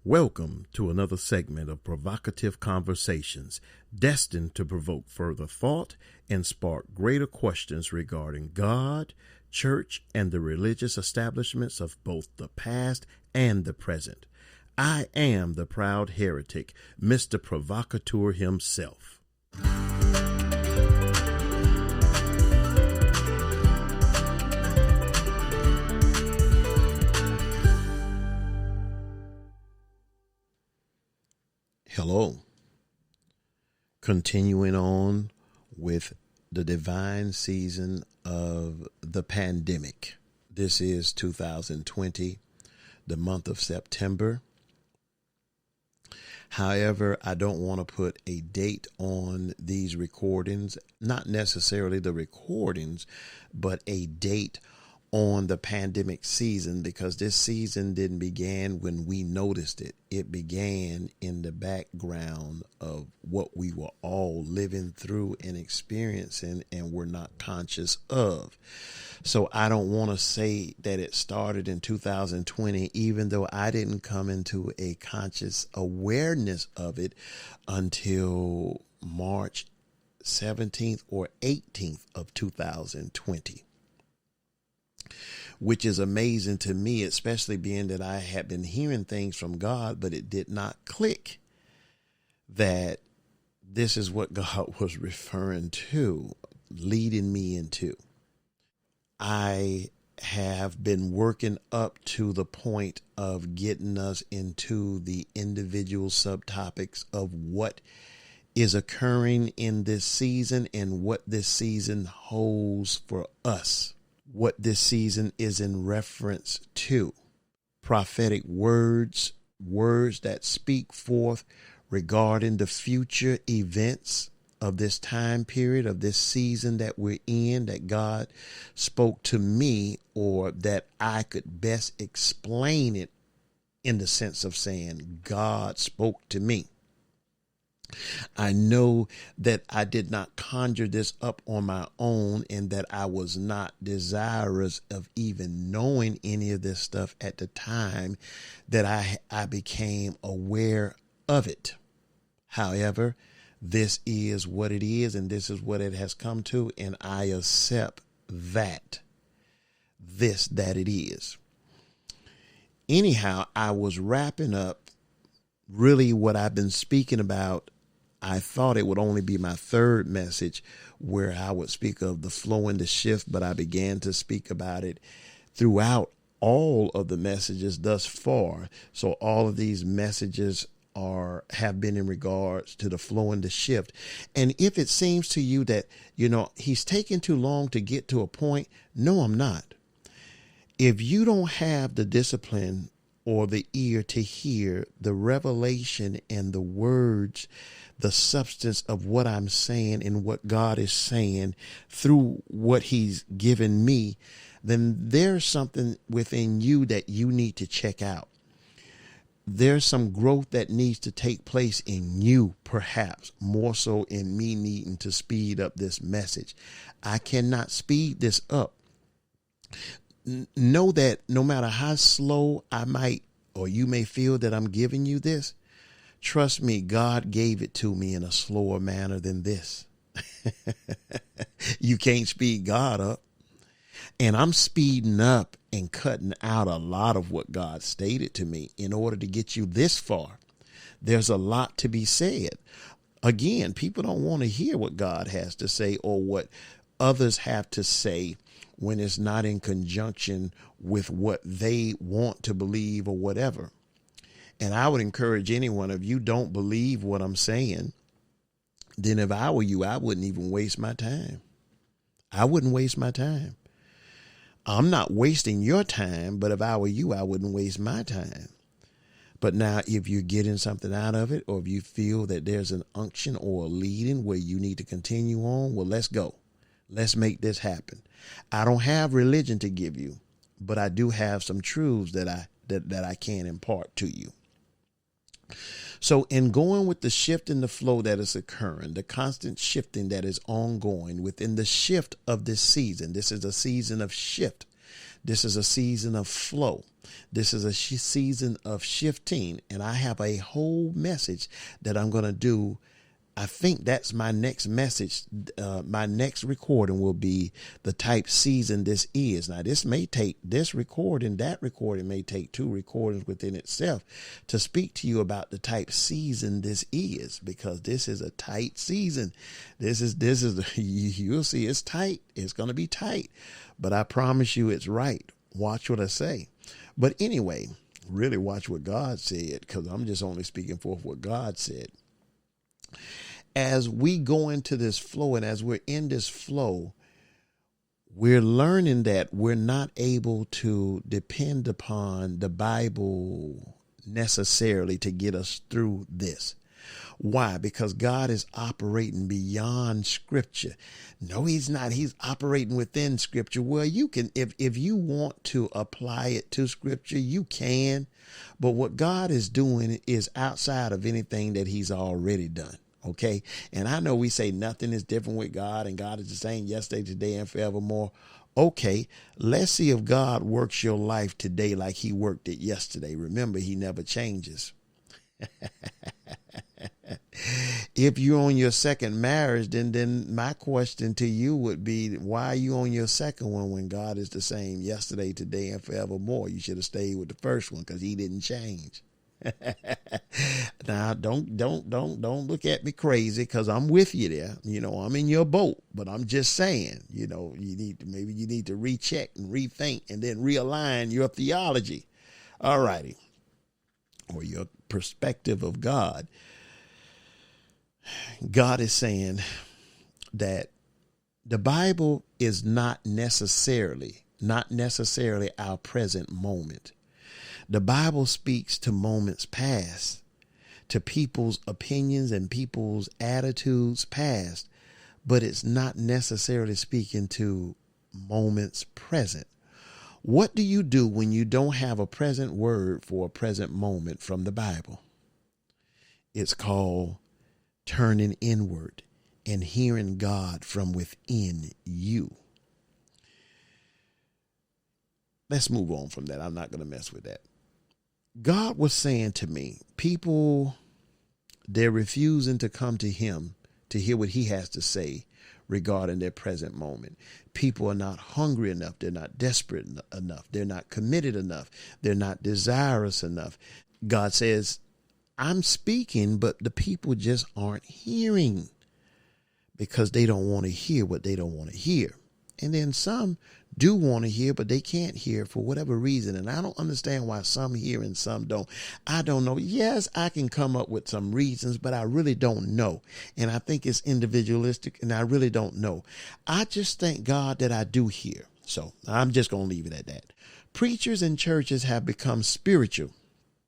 Welcome to another segment of provocative conversations destined to provoke further thought and spark greater questions regarding God, church, and the religious establishments of both the past and the present. I am the proud heretic, Mr. Provocateur himself. Hello. Continuing on with the divine season of the pandemic. This is 2020, the month of September. However, I don't want to put a date on these recordings, not necessarily the recordings, but a date on the pandemic season, because this season didn't begin when we noticed it. It began in the background of what we were all living through and experiencing and were not conscious of. So I don't want to say that it started in 2020, even though I didn't come into a conscious awareness of it until March 17th or 18th of 2020. Which is amazing to me, especially being that I had been hearing things from God, but it did not click that this is what God was referring to, leading me into. I have been working up to the point of getting us into the individual subtopics of what is occurring in this season and what this season holds for us. What this season is in reference to. Prophetic words that speak forth regarding the future events of this time period, of this season that we're in, that God spoke to me, or that I could best explain it in the sense of saying God spoke to me. I know that I did not conjure this up on my own, and that I was not desirous of even knowing any of this stuff at the time that I became aware of it. However, this is what it is, and this is what it has come to, and I accept that it is. Anyhow, I was wrapping up really what I've been speaking about. I thought it would only be my third message where I would speak of the flow and the shift, but I began to speak about it throughout all of the messages thus far. So all of these messages have been in regards to the flow and the shift. And if it seems to you that, he's taking too long to get to a point, no, I'm not. If you don't have the discipline or the ear to hear the revelation and the words, the substance of what I'm saying and what God is saying through what he's given me, then there's something within you that you need to check out. There's some growth that needs to take place in you, perhaps more so in me needing to speed up this message. I cannot speed this up. Know that no matter how slow I might, or you may feel that I'm giving you this, trust me, God gave it to me in a slower manner than this. You can't speed God up. And I'm speeding up and cutting out a lot of what God stated to me in order to get you this far. There's a lot to be said. Again, people don't want to hear what God has to say or what others have to say when it's not in conjunction with what they want to believe or whatever. And I would encourage anyone, if you don't believe what I'm saying, then if I were you, I wouldn't even waste my time. I wouldn't waste my time. I'm not wasting your time, but if I were you, I wouldn't waste my time. But now if you're getting something out of it, or if you feel that there's an unction or a leading where you need to continue on, well, let's go. Let's make this happen. I don't have religion to give you, but I do have some truths that I can impart to you. So in going with the shift and the flow that is occurring, the constant shifting that is ongoing within the shift of this season, this is a season of shift. This is a season of flow. This is a season of shifting. And I have a whole message that I'm going to do. I think that's my next message. My next recording will be the type season this is. Now, this recording may take 2 recordings within itself to speak to you about the type season this is, because this is a tight season. This is you'll see it's tight. It's going to be tight, but I promise you it's right. Watch what I say. But anyway, really watch what God said, because I'm just only speaking forth what God said. As we go into this flow, and as we're in this flow, we're learning that we're not able to depend upon the Bible necessarily to get us through this. Why? Because God is operating beyond Scripture. No, he's not. He's operating within Scripture. Well, you can, if you want to apply it to Scripture, you can. But what God is doing is outside of anything that he's already done. Okay. And I know we say nothing is different with God, and God is the same yesterday, today, and forevermore. Okay. Let's see if God works your life today like he worked it yesterday. Remember, he never changes. If you're on your second marriage, then my question to you would be, why are you on your second one when God is the same yesterday, today, and forevermore? You should have stayed with the first one, because he didn't change. Now, don't look at me crazy, because I'm with you there. I'm in your boat, but I'm just saying, you need to recheck and rethink and then realign your theology. All righty. Or your perspective of God. God is saying that the Bible is not necessarily our present moment. The Bible speaks to moments past, to people's opinions and people's attitudes past, but it's not necessarily speaking to moments present. What do you do when you don't have a present word for a present moment from the Bible? It's called turning inward and hearing God from within you. Let's move on from that. I'm not going to mess with that. God was saying to me, people, they're refusing to come to him to hear what he has to say regarding their present moment. People are not hungry enough. They're not desperate enough. They're not committed enough. They're not desirous enough. God says, I'm speaking, but the people just aren't hearing, because they don't want to hear what they don't want to hear. And then some do want to hear, but they can't hear for whatever reason. And I don't understand why some hear and some don't. I don't know. Yes, I can come up with some reasons, but I really don't know. And I think it's individualistic, and I really don't know. I just thank God that I do hear. So I'm just going to leave it at that. Preachers and churches have become spiritual.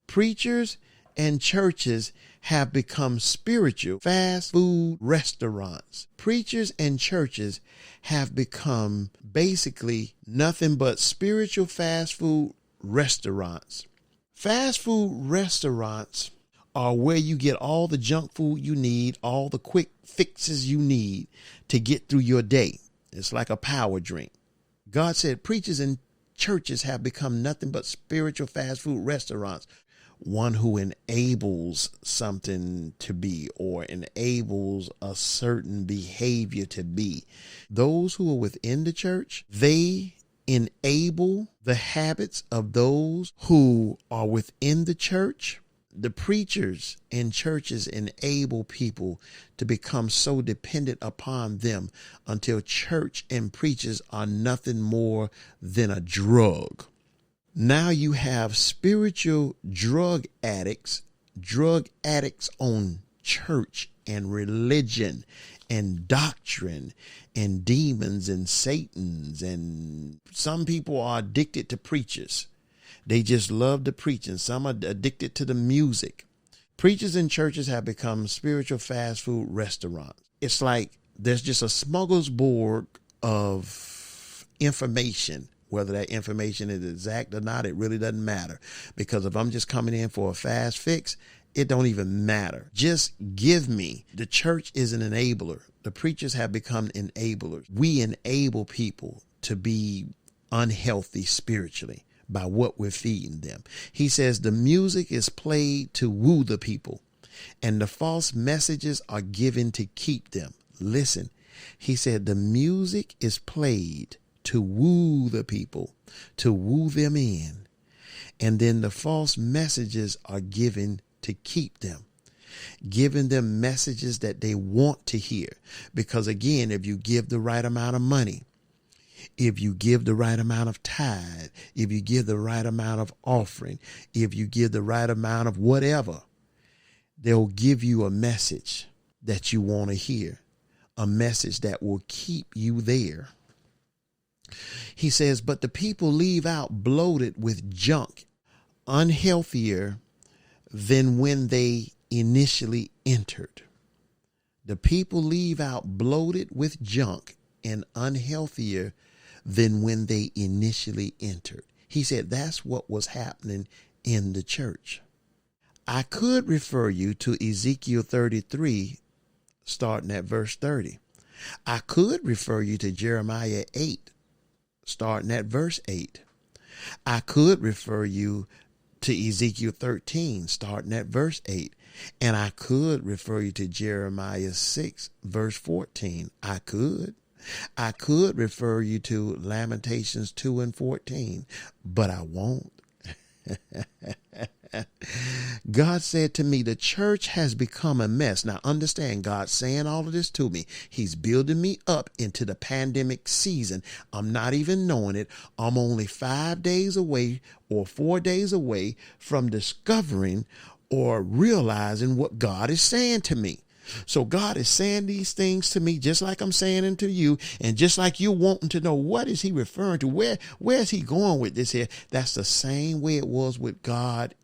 Preachers and churches have become spiritual fast food restaurants. Preachers and churches have become basically nothing but spiritual fast food restaurants. Fast food restaurants are where you get all the junk food you need, all the quick fixes you need to get through your day. It's like a power drink. God said preachers and churches have become nothing but spiritual fast food restaurants. One who enables something to be, or enables a certain behavior to be. Those who are within the church, they enable the habits of those who are within the church. The preachers and churches enable people to become so dependent upon them until church and preachers are nothing more than a drug. Now you have spiritual drug addicts on church and religion and doctrine and demons and Satans. And some people are addicted to preachers. They just love the preaching. Some are addicted to the music. Preachers and churches have become spiritual fast food restaurants. It's like there's just a smorgasbord of information. Whether that information is exact or not, it really doesn't matter. Because if I'm just coming in for a fast fix, it don't even matter. Just give me. The church is an enabler. The preachers have become enablers. We enable people to be unhealthy spiritually by what we're feeding them. He says the music is played to woo the people, and the false messages are given to keep them. Listen, he said the music is played to woo the people, to woo them in, and then the false messages are given to keep them, giving them messages that they want to hear. Because again, if you give the right amount of money, if you give the right amount of tithe, if you give the right amount of offering, if you give the right amount of whatever, they'll give you a message that you want to hear, a message that will keep you there. He says, but the people leave out bloated with junk, unhealthier than when they initially entered. The people leave out bloated with junk and unhealthier than when they initially entered. He said that's what was happening in the church. I could refer you to Ezekiel 33, starting at verse 30. I could refer you to Jeremiah 8, starting at verse 8. I could refer you to Ezekiel 13, starting at verse 8. And I could refer you to Jeremiah 6, verse 14. I could refer you to Lamentations 2 and 14, but I won't. God said to me, the church has become a mess. Now understand, God's saying all of this to me. He's building me up into the pandemic season. I'm not even knowing it. I'm only 5 days away or 4 days away from discovering or realizing what God is saying to me. So God is saying these things to me, just like I'm saying them to you, and just like you wanting to know what is he referring to, where is he going with this here? That's the same way it was with God,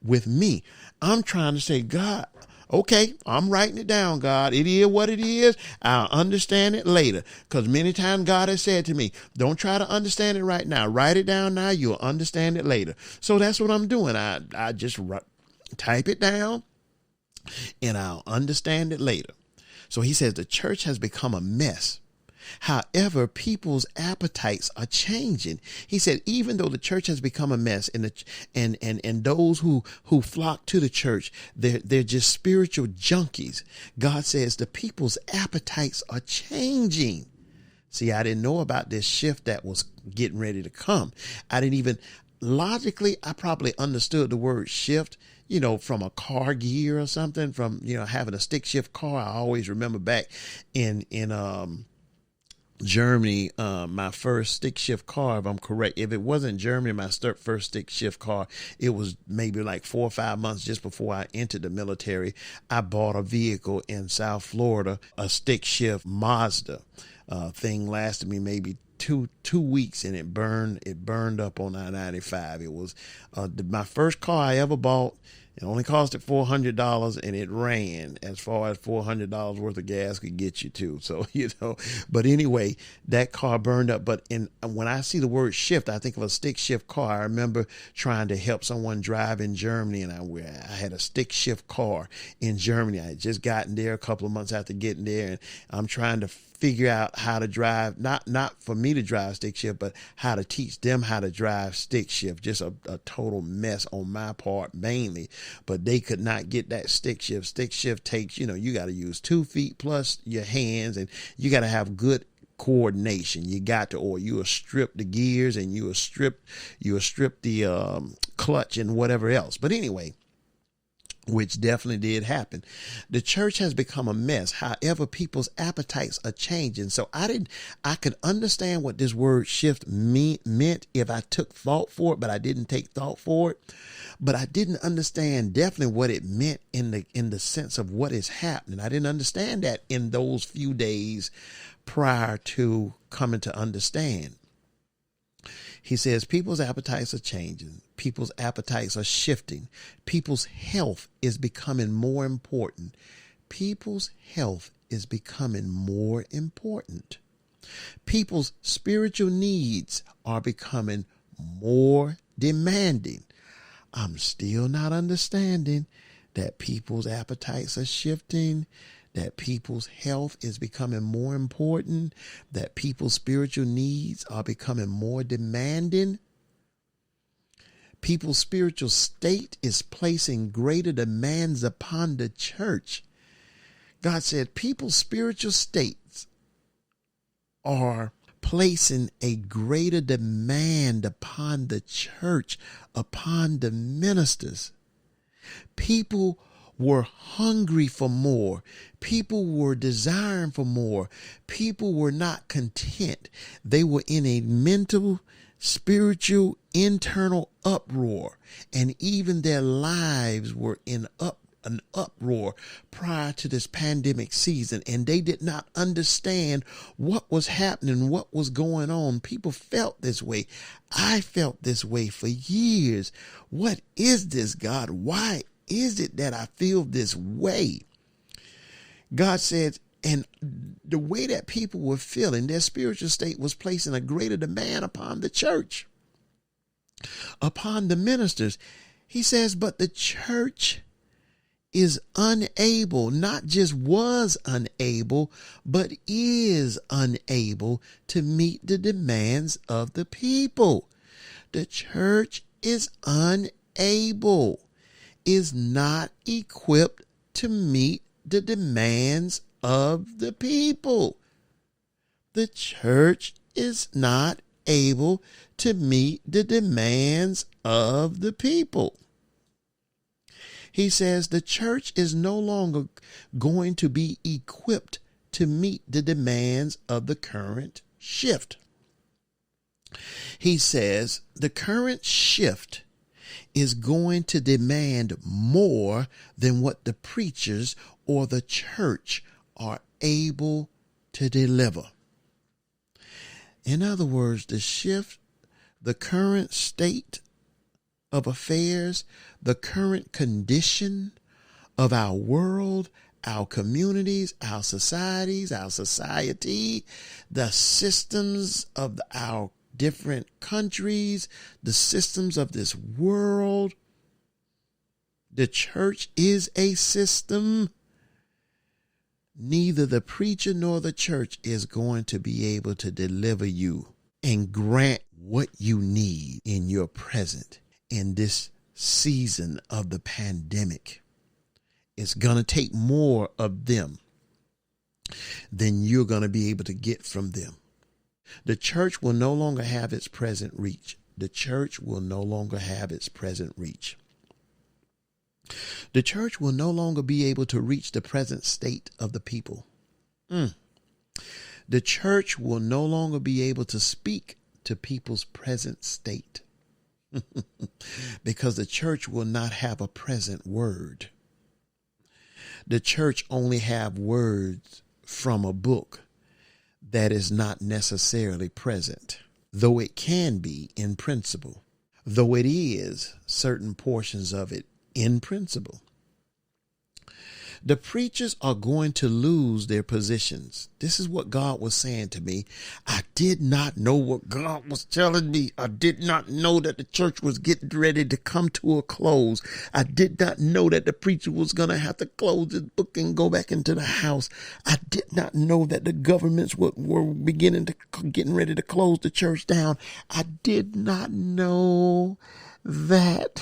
with me. I'm trying to say, God, okay, I'm writing it down, God. It is what it is. I'll understand it later. Because many times God has said to me, don't try to understand it right now. Write it down now. You'll understand it later. So that's what I'm doing. I just type it down, and I'll understand it later. So he says the church has become a mess. However, people's appetites are changing. He said, even though the church has become a mess, and those who flock to the church, they're just spiritual junkies. God says the people's appetites are changing. See, I didn't know about this shift that was getting ready to come. I didn't even logically, I probably understood the word shift, from a car gear or something, from, having a stick shift car. I always remember back in Germany, my first stick shift car, if I'm correct, if it wasn't Germany, my first stick shift car, it was maybe like 4 or 5 months just before I entered the military. I bought a vehicle in South Florida, a stick shift Mazda. Thing lasted me maybe two weeks, and it burned up on I-95. It was my first car I ever bought. It only costed $400, and it ran as far as $400 worth of gas could get you to. So, but anyway, that car burned up. But when I see the word shift, I think of a stick shift car. I remember trying to help someone drive in Germany, and I had a stick shift car in Germany. I had just gotten there a couple of months after getting there, and I'm trying to figure out how to drive, not for me to drive stick shift, but how to teach them how to drive stick shift. Just a total mess on my part mainly, but they could not get that stick shift. Stick shift takes, you got to use 2 feet plus your hands, and you got to have good coordination. You got to, or you will strip the gears, and you will strip the clutch and whatever else. But anyway, which definitely did happen. The church has become a mess. However, people's appetites are changing. So I could understand what this word shift meant if I took thought for it, but I didn't take thought for it. But I didn't understand definitely what it meant in the sense of what is happening. I didn't understand that in those few days prior to coming to understand. He says people's appetites are changing. People's appetites are shifting. People's health is becoming more important. People's health is becoming more important. People's spiritual needs are becoming more demanding. I'm still not understanding that people's appetites are shifting, that people's health is becoming more important, that people's spiritual needs are becoming more demanding. People's spiritual state is placing greater demands upon the church. God said people's spiritual states are placing a greater demand upon the church, upon the ministers. People were hungry for more. People were desiring for more. People were not content. They were in a mental, spiritual, internal uproar, and even their lives were in an uproar prior to this pandemic season, and they did not understand what was happening, what was going on. People felt this way. I felt this way for years. What is this, God? Why is it that I feel this way? God said, and the way that people were feeling, their spiritual state was placing a greater demand upon the church, upon the ministers. He says, but the church is unable, not just was unable, but is unable to meet the demands of the people. The church is unable, is not equipped to meet the demands of the people. The church is not able to meet the demands of the people. He says the church is no longer going to be equipped to meet the demands of the current shift. He says the current shift is going to demand more than what the preachers or the church are able to deliver. In other words, the shift, the current state of affairs, the current condition of our world, our communities, our societies, our society, the systems of our different countries, the systems of this world. The church is a system. Neither the preacher nor the church is going to be able to deliver you and grant what you need in your present in this season of the pandemic. It's going to take more of them than you're going to be able to get from them. The church will no longer have its present reach. The church will no longer have its present reach. The church will no longer be able to reach the present state of the people. The church will no longer be able to speak to people's present state because the church will not have a present word. The church only have words from a book that is not necessarily present, though it can be in principle, though it is certain portions of it in principle. The preachers are going to lose their positions. This is what God was saying to me. I did not know what God was telling me. I did not know that the church was getting ready to come to a close. I did not know that the preacher was going to have to close his book and go back into the house. I did not know that the governments were getting ready to close the church down. I did not know that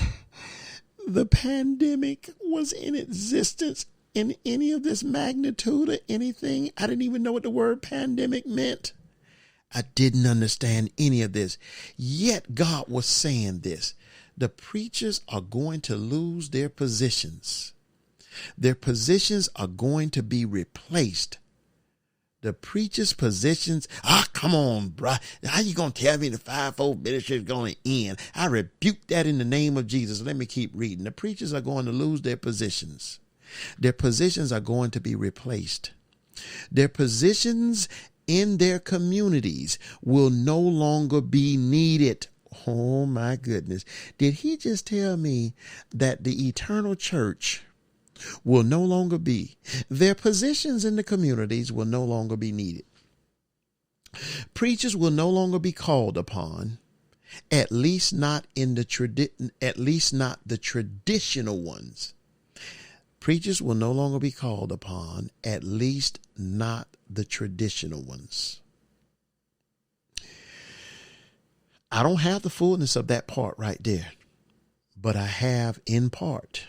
the pandemic was in existence in any of this magnitude or anything. I didn't even know what the word pandemic meant. I didn't understand any of this. Yet God was saying this. The preachers are going to lose their positions. Their positions are going to be replaced. The preacher's positions, come on, bro. How you going to tell me the fivefold ministry is going to end? I rebuke that in the name of Jesus. Let me keep reading. The preachers are going to lose their positions. Their positions are going to be replaced. Their positions in their communities will no longer be needed. Oh my goodness. Did he just tell me that the eternal church will no longer be, their positions in the communities will no longer be needed? Preachers will no longer be called upon, at least not the traditional ones. Preachers will no longer be called upon, at least not the traditional ones. I don't have the fullness of that part right there, but I have in part.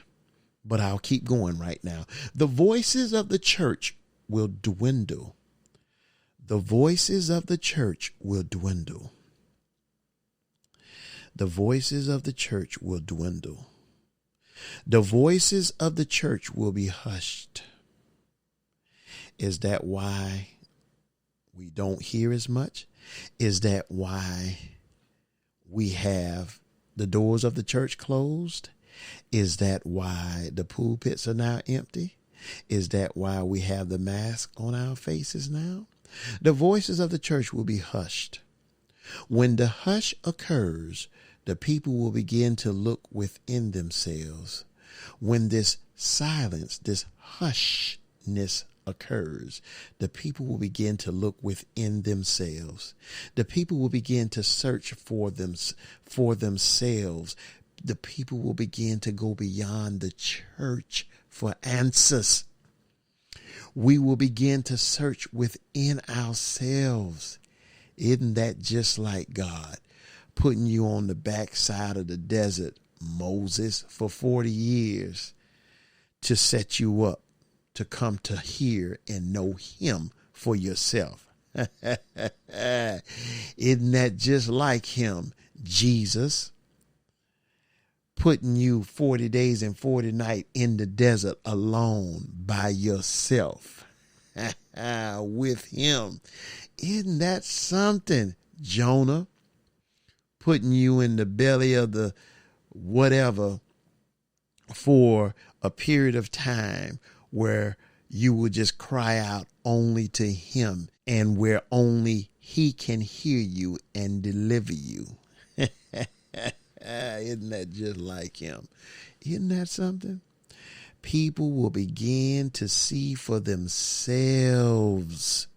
But I'll keep going right now. The voices of the church will dwindle. The voices of the church will dwindle. The voices of the church will dwindle. The voices of the church will be hushed. Is that why we don't hear as much? Is that why we have the doors of the church closed? Is that why the pulpits are now empty? Is that why we have the mask on our faces now? The voices of the church will be hushed. When the hush occurs, the people will begin to look within themselves. When this silence, this hushness occurs, the people will begin to look within themselves. The people will begin to search for themselves. The people will begin to go beyond the church for answers. We will begin to search within ourselves. Isn't that just like God putting you on the backside of the desert, Moses, for 40 years to set you up to come to hear and know him for yourself? Isn't that just like him, Jesus, putting you 40 days and 40 nights in the desert alone by yourself with him? Isn't that something? Jonah, putting you in the belly of the whatever for a period of time where you will just cry out only to him and where only he can hear you and deliver you. Isn't that just like him? Isn't that something? People will begin to see for themselves.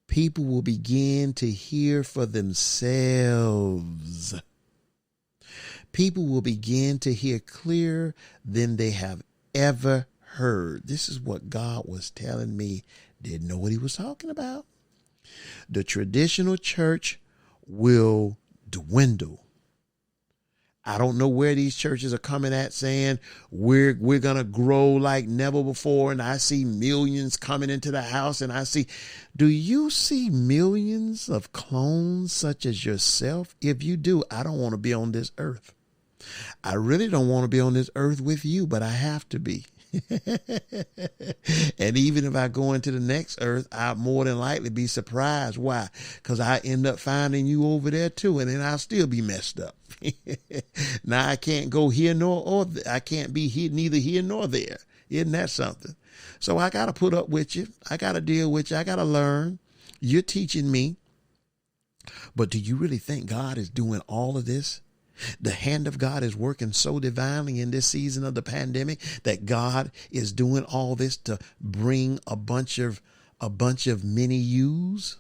People will begin to hear for themselves. People will begin to hear clearer than they have ever heard. This is what God was telling me. Didn't know what he was talking about. The traditional church will dwindle. I don't know where these churches are coming at saying we're going to grow like never before. And I see millions coming into the house, and do you see millions of clones such as yourself? If you do, I don't want to be on this earth. I really don't want to be on this earth with you, but I have to be. And even if I go into the next earth, I'll more than likely be surprised. Why? Because I end up finding you over there too, and then I'll still be messed up. Now I can't go here or I can't be here, neither here nor there. Isn't that something? So I got to put up with you. I got to deal with you. I got to learn. You're teaching me. But do you really think God is doing all of this? The hand of God is working so divinely in this season of the pandemic that God is doing all this to bring a bunch of mini yous?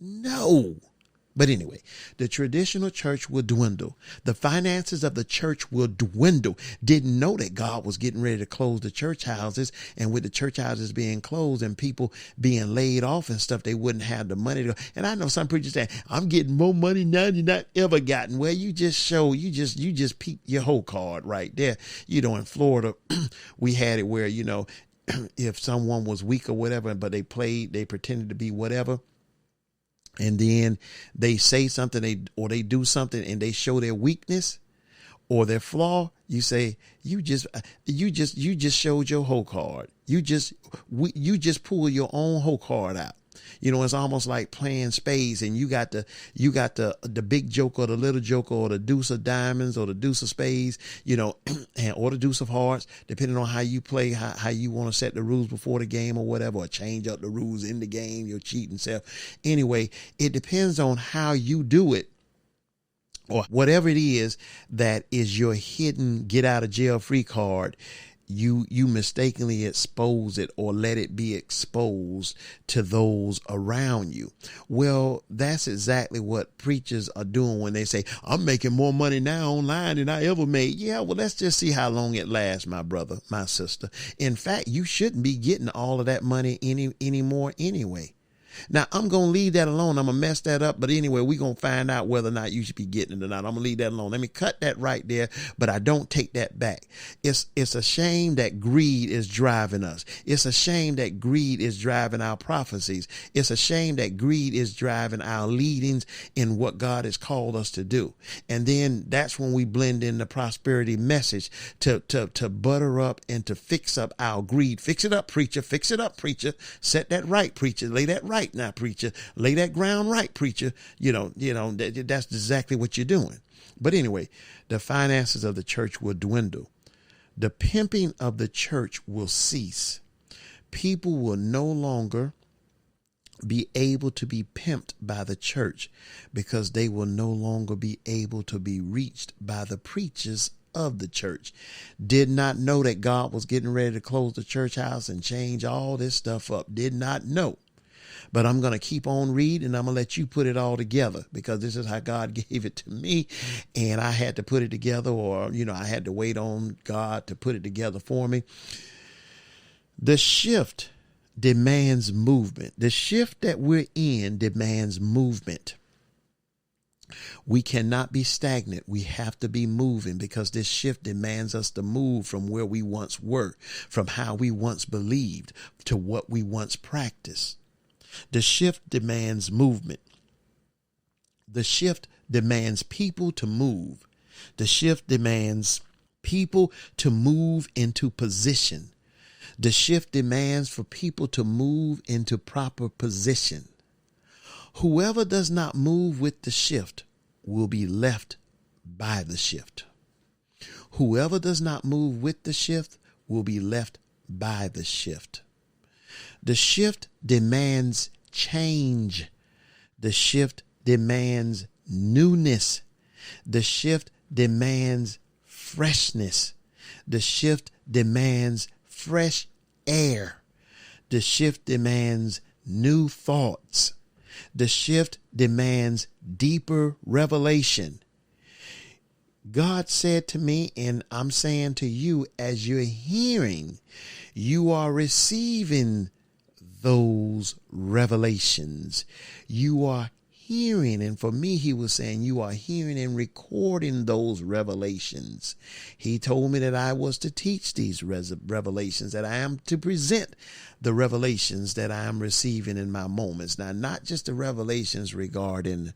No. But anyway, the traditional church will dwindle. The finances of the church will dwindle. Didn't know that God was getting ready to close the church houses, and with the church houses being closed and people being laid off and stuff, they wouldn't have the money to go. And I know some preachers say, I'm getting more money now than I've ever gotten. Well, you just peeped your whole card right there. In Florida, we had it where, if someone was weak or whatever, but they pretended to be whatever, and then they say something or they do something and they show their weakness or their flaw, you say, you just showed your whole card. You just pull your own whole card out. It's almost like playing spades, and you got the big joker or the little joker or the deuce of diamonds or the deuce of spades, or the deuce of hearts, depending on how you play, how you want to set the rules before the game or whatever, or change up the rules in the game, your cheating self. Anyway, it depends on how you do it, or whatever it is that is your hidden get out of jail free card. you mistakenly expose it or let it be exposed to those around you. Well, that's exactly what preachers are doing when they say, I'm making more money now online than I ever made. Yeah, well, let's just see how long it lasts, my brother, my sister. In fact, you shouldn't be getting all of that money anymore anyway. Now, I'm going to leave that alone. I'm going to mess that up. But anyway, we're going to find out whether or not you should be getting it or not. I'm going to leave that alone. Let me cut that right there. But I don't take that back. It's a shame that greed is driving us. It's a shame that greed is driving our prophecies. It's a shame that greed is driving our leadings in what God has called us to do. And then that's when we blend in the prosperity message to butter up and to fix up our greed. Fix it up, preacher. Fix it up, preacher. Set that right, preacher. Lay that right now, preacher. Lay that ground right, preacher. That's exactly what you're doing. But anyway, the finances of the church will dwindle. The pimping of the church will cease. People will no longer be able to be pimped by the church because they will no longer be able to be reached by the preachers of the church. Did not know that God was getting ready to close the church house and change all this stuff up. Did not know. But I'm going to keep on reading, and I'm going to let you put it all together because this is how God gave it to me. And I had to put it together, or, I had to wait on God to put it together for me. The shift demands movement. The shift that we're in demands movement. We cannot be stagnant. We have to be moving because this shift demands us to move from where we once were, from how we once believed to what we once practiced. The shift demands movement. The shift demands people to move. The shift demands people to move into position. The shift demands for people to move into proper position. Whoever does not move with the shift will be left by the shift. Whoever does not move with the shift will be left by the shift. The shift demands change. The shift demands newness. The shift demands freshness. The shift demands fresh air. The shift demands new thoughts. The shift demands deeper revelation. God said to me, and I'm saying to you, as you're hearing, you are receiving those revelations. You are hearing, and for me, he was saying you are hearing and recording those revelations. He told me that I was to teach these revelations, that I am to present the revelations that I am receiving in my moments. Now, not just the revelations regarding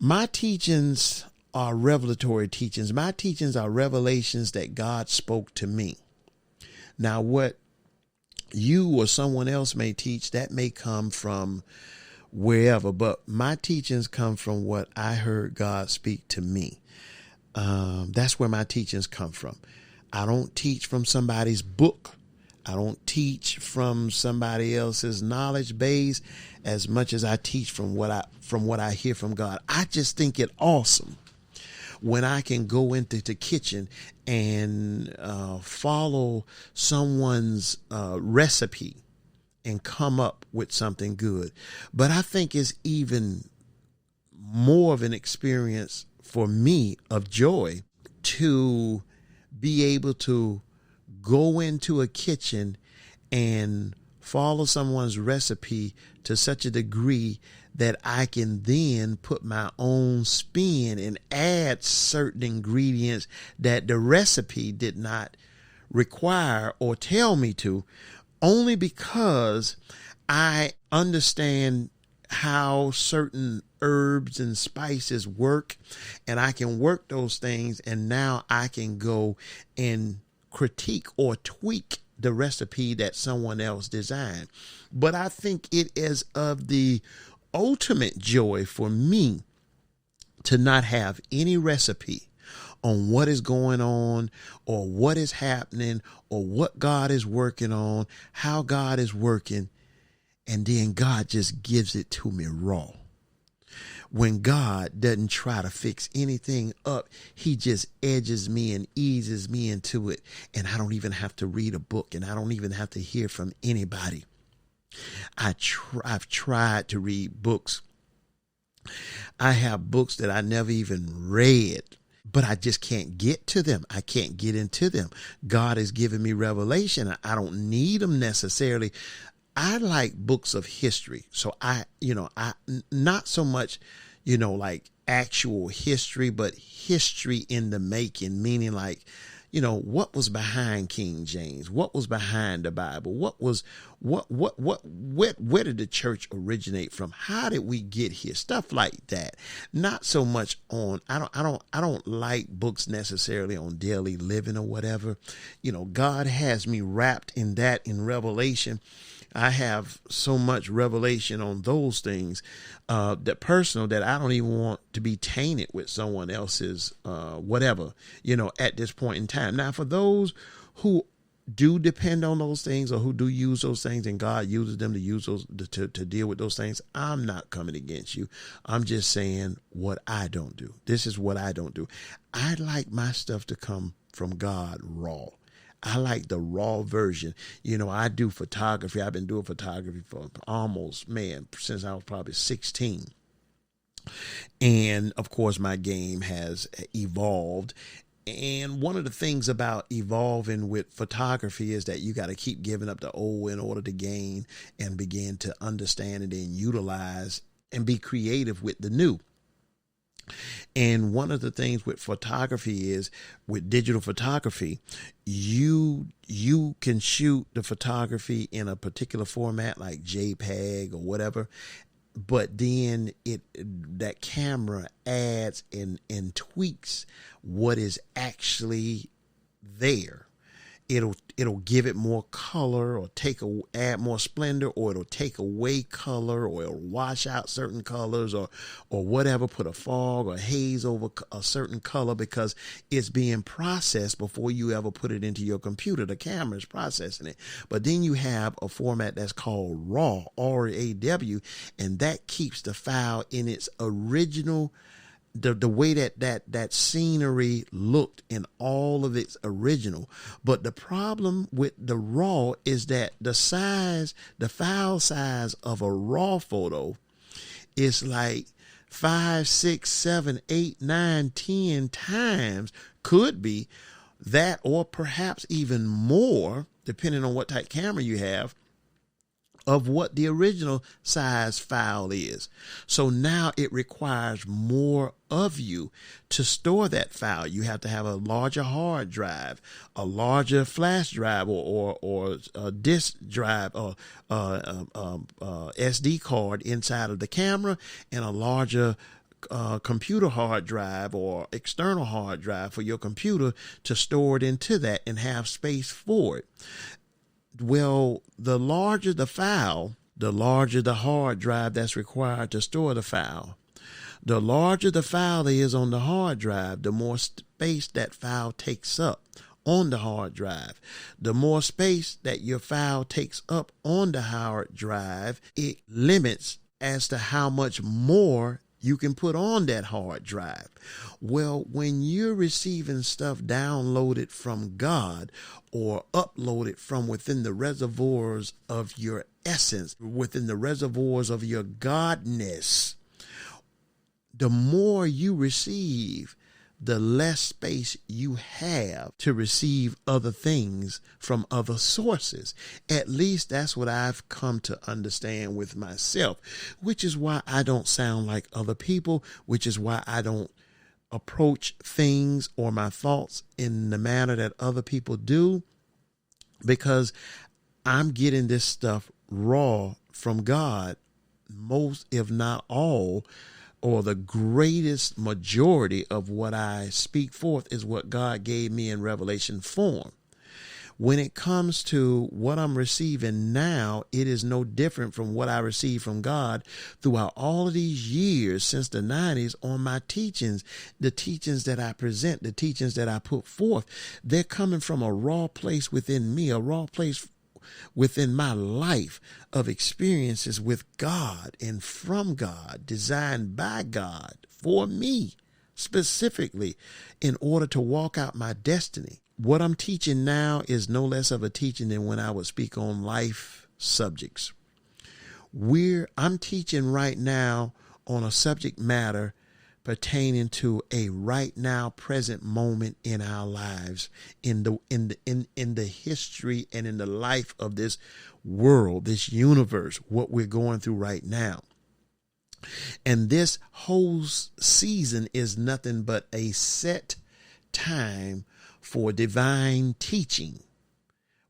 my teachings are revelatory teachings. My teachings are revelations that God spoke to me. Now, what you or someone else may teach, that may come from wherever, but my teachings come from what I heard God speak to me. That's where my teachings come from. I don't teach from somebody's book. I don't teach from somebody else's knowledge base as much as I teach from what I hear from God. I just think it awesome when I can go into the kitchen and follow someone's recipe and come up with something good. But I think it's even more of an experience for me of joy to be able to go into a kitchen and follow someone's recipe to such a degree that I can then put my own spin and add certain ingredients that the recipe did not require or tell me to, only because I understand how certain herbs and spices work, and I can work those things, and now I can go and critique or tweak the recipe that someone else designed. But I think it is of the ultimate joy for me to not have any recipe on what is going on or what is happening or what God is working on, how God is working, and then God just gives it to me raw. when God doesn't try to fix anything up. He just edges me and eases me into it. And I don't even have to read a book, and I don't even have to hear from anybody. I've tried to read books. I have books that I never even read, but I just can't get to them. I can't get into them. God has given me revelation. I don't need them necessarily. I like books of history. So I not so much, like actual history, but history in the making, meaning like, what was behind King James? What was behind the Bible? Where did the church originate from? How did we get here? Stuff like that. Not so much on, I don't like books necessarily on daily living or whatever. God has me wrapped in that in Revelation. I have so much revelation on those things, that personal, that I don't even want to be tainted with someone else's, whatever, at this point in time. Now, for those who do depend on those things, or who do use those things, and God uses them to use those to deal with those things, I'm not coming against you. I'm just saying what I don't do. This is what I don't do. I like my stuff to come from God raw. I like the raw version. I do photography. I've been doing photography for almost, since I was probably 16. And of course, my game has evolved. And one of the things about evolving with photography is that you got to keep giving up the old in order to gain and begin to understand and then utilize and be creative with the new. And one of the things with photography is, with digital photography, you can shoot the photography in a particular format like JPEG or whatever, but then that camera adds and tweaks what is actually there. It'll give it more color, or add more splendor, or it'll take away color, or it'll wash out certain colors, or whatever, put a fog or haze over a certain color, because it's being processed before you ever put it into your computer. The camera is processing it. But then you have a format that's called RAW, RAW, and that keeps the file in its original, the way that scenery looked in all of its original. But the problem with the raw is that the file size of a raw photo is like 5, 6, 7, 8, 9, 10 times, could be that, or perhaps even more, depending on what type camera you have, of what the original size file is. So now it requires more of you to store that file. You have to have a larger hard drive, a larger flash drive, or a disk drive, or SD card inside of the camera, and a larger computer hard drive or external hard drive for your computer to store it into that and have space for it. Well, the larger the file, the larger the hard drive that's required to store the file. The larger the file is on the hard drive, the more space that file takes up on the hard drive. The more space that your file takes up on the hard drive, it limits as to how much more you can put on that hard drive. Well, when you're receiving stuff downloaded from God, or uploaded from within the reservoirs of your essence, within the reservoirs of your godness, the more you receive, the less space you have to receive other things from other sources. At least that's what I've come to understand with myself, which is why I don't sound like other people, which is why I don't approach things or my thoughts in the manner that other people do, because I'm getting this stuff raw from God, most, if not all, or the greatest majority of what I speak forth is what God gave me in revelation form. When it comes to what I'm receiving now, it is no different from what I received from God throughout all of these years since the 90s on my teachings. The teachings that I present, the teachings that I put forth, they're coming from a raw place within me, a raw place within my life of experiences with God and from God, designed by God for me specifically in order to walk out my destiny. What I'm teaching now is no less of a teaching than when I would speak on life subjects. I'm teaching right now on a subject matter pertaining to a right now present moment in our lives, in the history and in the life of this world, this universe, what we're going through right now. And this whole season is nothing but a set time for divine teaching,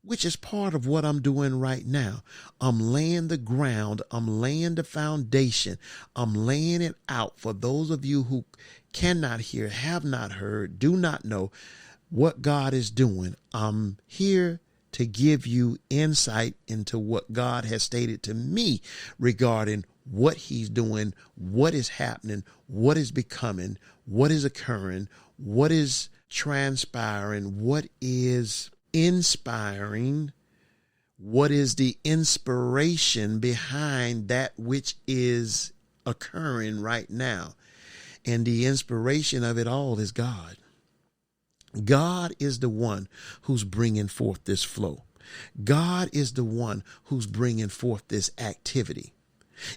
which is part of what I'm doing right now. I'm laying the ground. I'm laying the foundation. I'm laying it out for those of you who cannot hear, have not heard, do not know what God is doing. I'm here to give you insight into what God has stated to me regarding what he's doing, what is happening, what is becoming, what is occurring, what is transpiring, what is inspiring, what is the inspiration behind that which is occurring right now. And the inspiration of it all is God. God is the one who's bringing forth this flow. God is the one who's bringing forth this activity.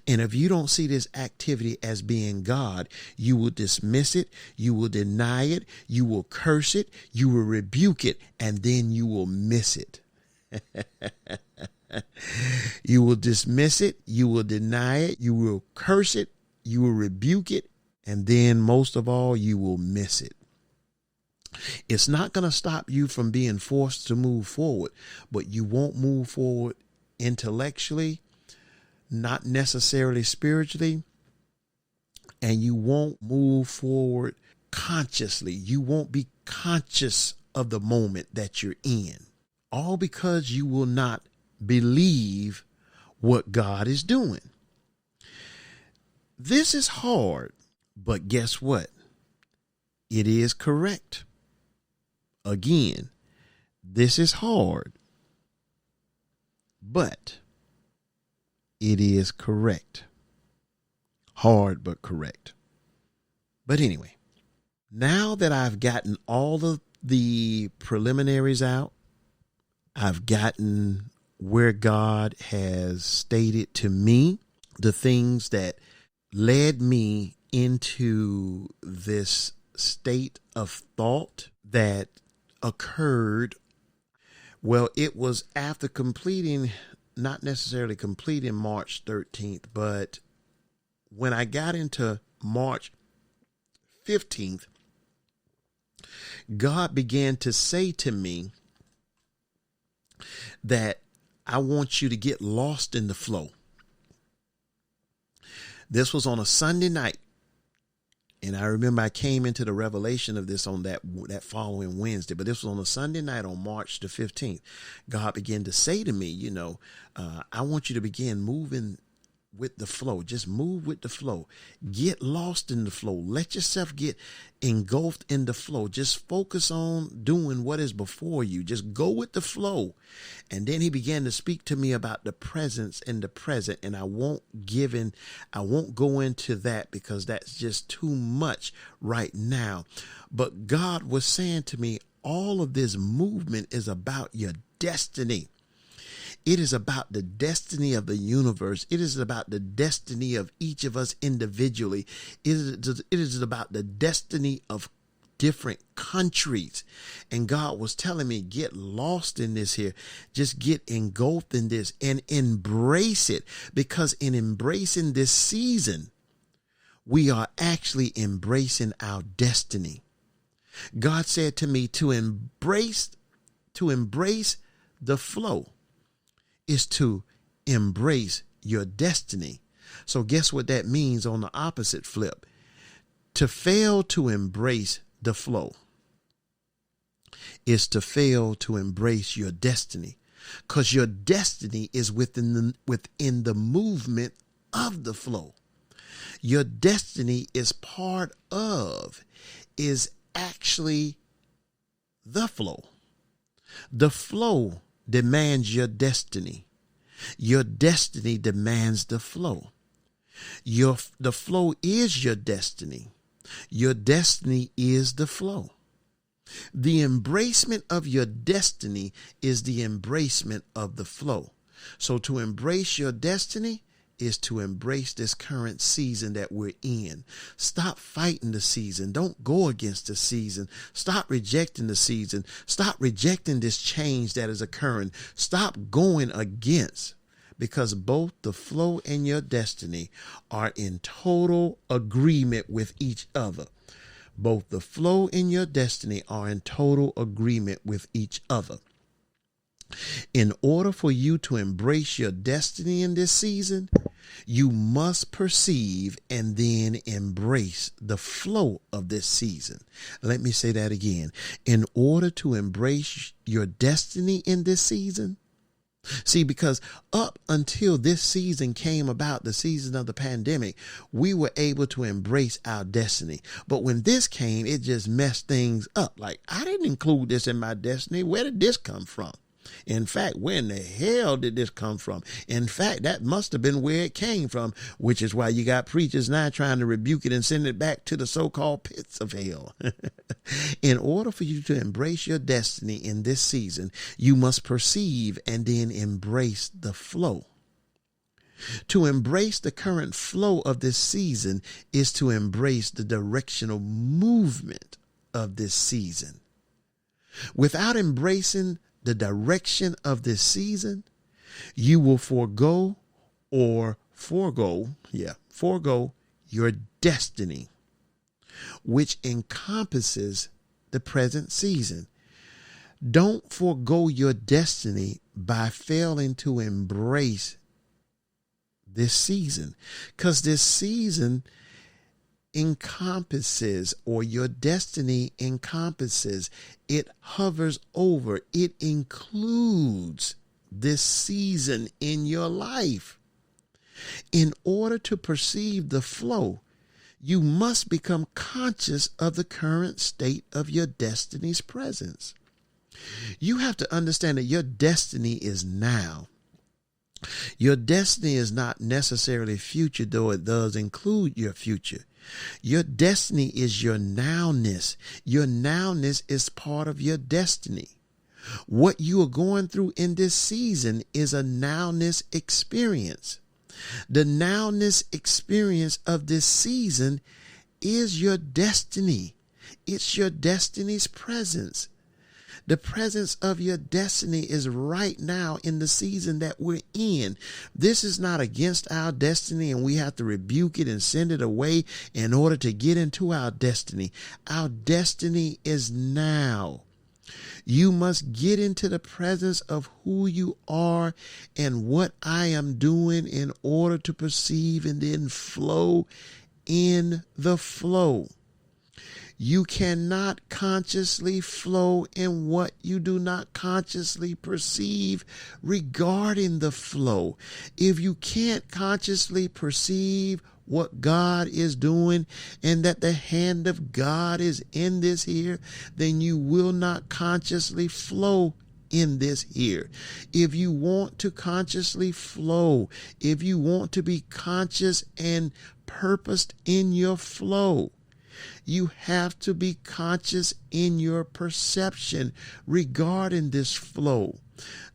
And if you don't see this activity as being God, you will dismiss it, you will deny it, you will curse it, you will rebuke it, and then you will miss it. You will dismiss it, you will deny it, you will curse it, you will rebuke it, and then most of all, you will miss it. It's not going to stop you from being forced to move forward, but you won't move forward intellectually, not necessarily spiritually, and you won't move forward consciously. You won't be conscious of the moment that you're in, all because you will not believe what God is doing. This is hard, but guess what? It is correct. Again, this is hard, but it is correct. Hard, but correct. But anyway, now that I've gotten all of the preliminaries out, I've gotten where God has stated to me the things that led me into this state of thought that occurred. Well, it was after completing, not necessarily completing March 13th, but when I got into March 15th, God began to say to me that I want you to get lost in the flow. This was on a Sunday night. And I remember I came into the revelation of this on that following Wednesday, but this was on a Sunday night on March the 15th. God began to say to me, I want you to begin moving with the flow. Just move with the flow. Get lost in the flow. Let yourself get engulfed in the flow. Just focus on doing what is before you. Just go with the flow. And then he began to speak to me about the presence and the present. And I won't go into that because that's just too much right now. But God was saying to me, all of this movement is about your destiny. It is about the destiny of the universe. It is about the destiny of each of us individually. It is about the destiny of different countries. And God was telling me, get lost in this here. Just get engulfed in this and embrace it. Because in embracing this season, we are actually embracing our destiny. God said to me to embrace the flow is to embrace your destiny. So guess what that means on the opposite flip? To fail to embrace the flow is to fail to embrace your destiny, because your destiny is within the movement of the flow. Your destiny is actually the flow. The flow demands your destiny. Your destiny demands the flow. The flow is your destiny. Your destiny is the flow. The embracement of your destiny is the embracement of the flow. So to embrace your destiny is to embrace this current season that we're in. Stop fighting the season. Don't go against the season. Stop rejecting the season. Stop rejecting this change that is occurring. Stop going against, because both the flow and your destiny are in total agreement with each other. Both the flow and your destiny are in total agreement with each other. In order for you to embrace your destiny in this season, you must perceive and then embrace the flow of this season. Let me say that again. In order to embrace your destiny in this season, see, because up until this season came about, the season of the pandemic, we were able to embrace our destiny. But when this came, it just messed things up. Like, I didn't include this in my destiny. Where did this come from? In fact, where in the hell did this come from? In fact, that must have been where it came from, which is why you got preachers now trying to rebuke it and send it back to the so-called pits of hell. In order for you to embrace your destiny in this season, you must perceive and then embrace the flow. To embrace the current flow of this season is to embrace the directional movement of this season. Without embracing the direction of this season, you will forego your destiny, which encompasses the present season. Don't forego your destiny by failing to embrace this season, because this season encompasses, or your destiny encompasses, it hovers over, it includes this season in your life. In order to perceive the flow, you must become conscious of the current state of your destiny's presence. You have to understand that your destiny is now. Your destiny is not necessarily future, though it does include your future. Your destiny is your nowness. Your nowness is part of your destiny. What you are going through in this season is a nowness experience. The nowness experience of this season is your destiny. It's your destiny's presence. The presence of your destiny is right now in the season that we're in. This is not against our destiny, and we have to rebuke it and send it away in order to get into our destiny. Our destiny is now. You must get into the presence of who you are and what I am doing in order to perceive and then flow in the flow. You cannot consciously flow in what you do not consciously perceive regarding the flow. If you can't consciously perceive what God is doing and that the hand of God is in this here, then you will not consciously flow in this here. If you want to consciously flow, if you want to be conscious and purposed in your flow, you have to be conscious in your perception regarding this flow.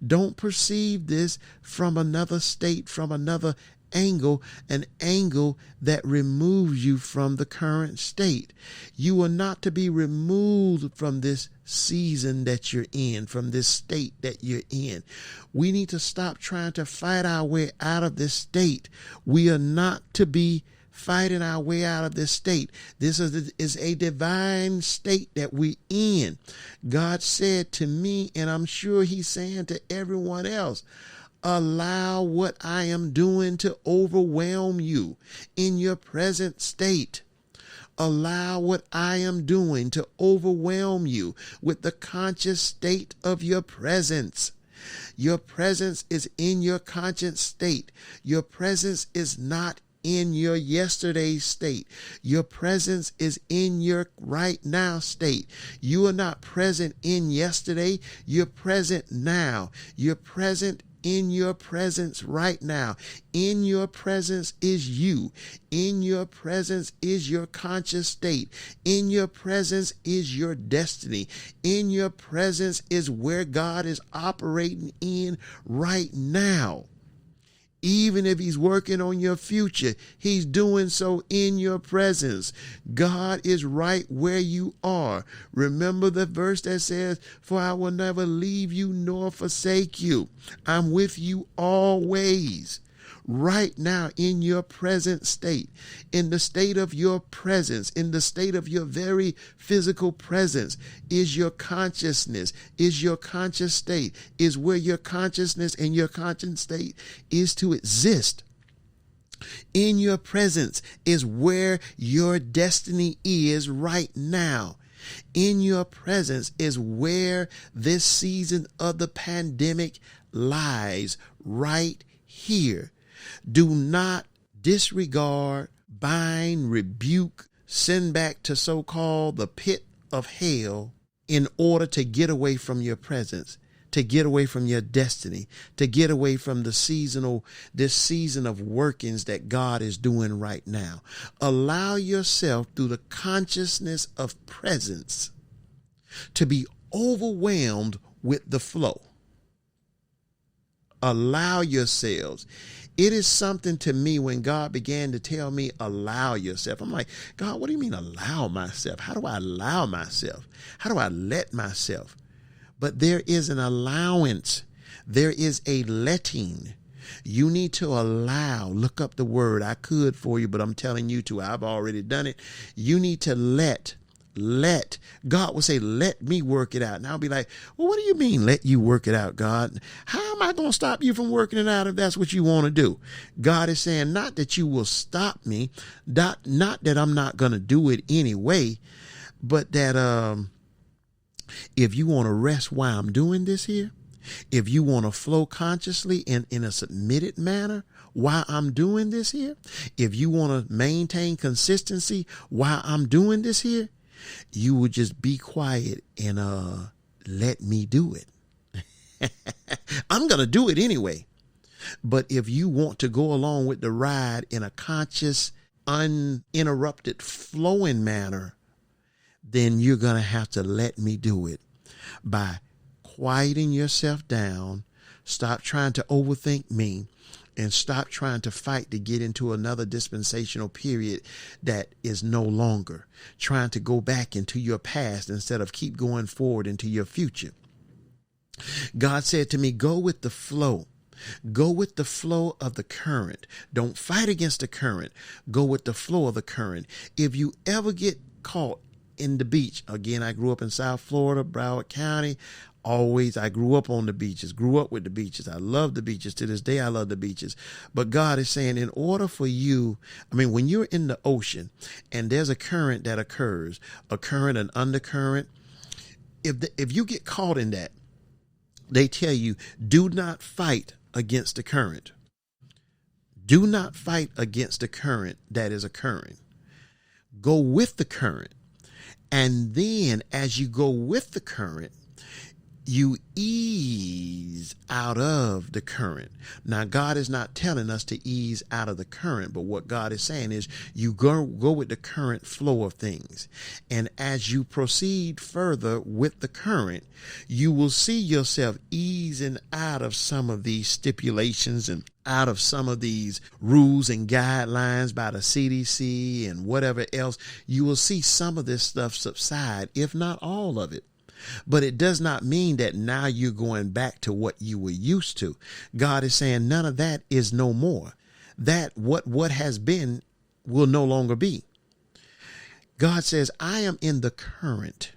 Don't perceive this from another state, from another angle, an angle that removes you from the current state. You are not to be removed from this season that you're in, from this state that you're in. We need to stop trying to fight our way out of this state. We are not to be fighting our way out of this state. This is a divine state that we're in. God said to me, and I'm sure he's saying to everyone else, allow what I am doing to overwhelm you in your present state. Allow what I am doing to overwhelm you with the conscious state of your presence. Your presence is in your conscious state. Your presence is not in your yesterday state. Your presence is in your right now state. You are not present in yesterday. You're present now. You're present in your presence right now. In your presence is you. In your presence is your conscious state. In your presence is your destiny. In your presence is where God is operating in right now. Even if he's working on your future, he's doing so in your presence. God is right where you are. Remember the verse that says, "For I will never leave you nor forsake you. I'm with you always." Right now, in your present state, in the state of your presence, in the state of your very physical presence, is your consciousness, is your conscious state, is where your consciousness and your conscious state is to exist. In your presence is where your destiny is right now. In your presence is where this season of the pandemic lies right here. Do not disregard, bind, rebuke, send back to so-called the pit of hell in order to get away from your presence, to get away from your destiny, to get away from this season of workings that God is doing right now. Allow yourself through the consciousness of presence to be overwhelmed with the flow. Allow yourselves. It is something to me when God began to tell me, allow yourself. I'm like, God, what do you mean allow myself? How do I allow myself? How do I let myself? But there is an allowance. There is a letting. You need to allow. Look up the word. I could for you, but I'm telling you to. I've already done it. You need to let. God will say, let me work it out. And I'll be like, well, what do you mean let you work it out, God? How am I going to stop you from working it out if that's what you want to do? God is saying, not that you will stop me, not that I'm not going to do it anyway, but that if you want to rest while I'm doing this here, if you want to flow consciously in a submitted manner while I'm doing this here, if you want to maintain consistency while I'm doing this here, you would just be quiet and let me do it. I'm going to do it anyway. But if you want to go along with the ride in a conscious, uninterrupted, flowing manner, then you're going to have to let me do it by quieting yourself down. Stop trying to overthink me. And stop trying to fight to get into another dispensational period that is no longer. Trying to go back into your past instead of keep going forward into your future. God said to me, go with the flow. Go with the flow of the current. Don't fight against the current. Go with the flow of the current. If you ever get caught in the beach, again, I grew up in South Florida, Broward County. I grew up on the beaches, grew up with the beaches. I love the beaches. To this day, I love the beaches. But God is saying, in order for you, when you're in the ocean and there's a current that occurs, a current, an undercurrent, if you get caught in that, they tell you, do not fight against the current. Do not fight against the current that is occurring. Go with the current. And then as you go with the current, you ease out of the current. Now, God is not telling us to ease out of the current, but what God is saying is you go with the current flow of things. And as you proceed further with the current, you will see yourself easing out of some of these stipulations and out of some of these rules and guidelines by the CDC and whatever else. You will see some of this stuff subside, if not all of it. But it does not mean that now you're going back to what you were used to. God is saying none of that is no more. That what has been will no longer be. God says, I am in the current.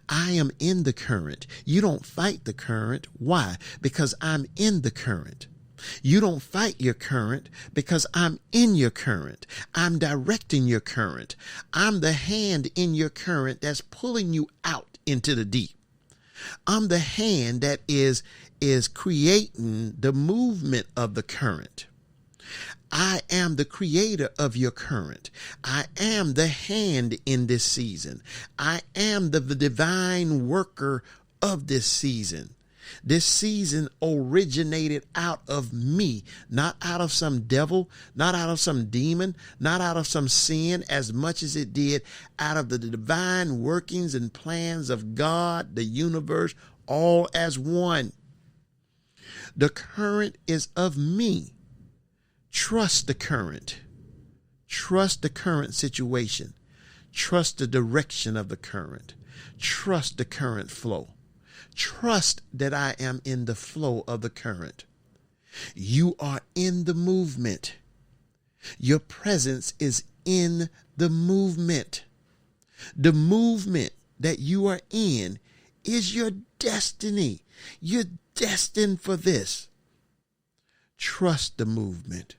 I am in the current. You don't fight the current. Why? Because I'm in the current. You don't fight your current because I'm in your current. I'm directing your current. I'm the hand in your current that's pulling you out into the deep. I'm the hand that is creating the movement of the current. I am the creator of your current. I am the hand in this season. I am the divine worker of this season. This season originated out of me, not out of some devil, not out of some demon, not out of some sin, as much as it did out of the divine workings and plans of God, the universe, all as one. The current is of me. Trust the current. Trust the current situation. Trust the direction of the current. Trust the current flow. Trust that I am in the flow of the current. You are in the movement. Your presence is in the movement. The movement that you are in is your destiny. You're destined for this. Trust the movement.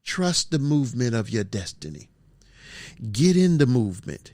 Trust the movement of your destiny. Get in the movement.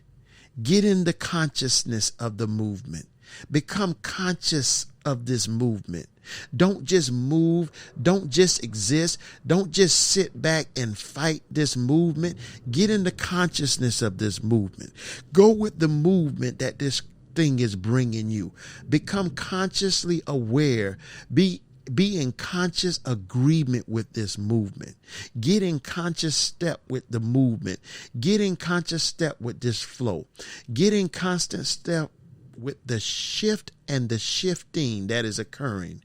Get in the consciousness of the movement. Become conscious of this movement. Don't just move. Don't just exist. Don't just sit back and fight this movement. Get in the consciousness of this movement. Go with the movement that this thing is bringing you. Become consciously aware. Be in conscious agreement with this movement. Get in conscious step with the movement. Get in conscious step with this flow. Get in constant step with the shift and the shifting that is occurring.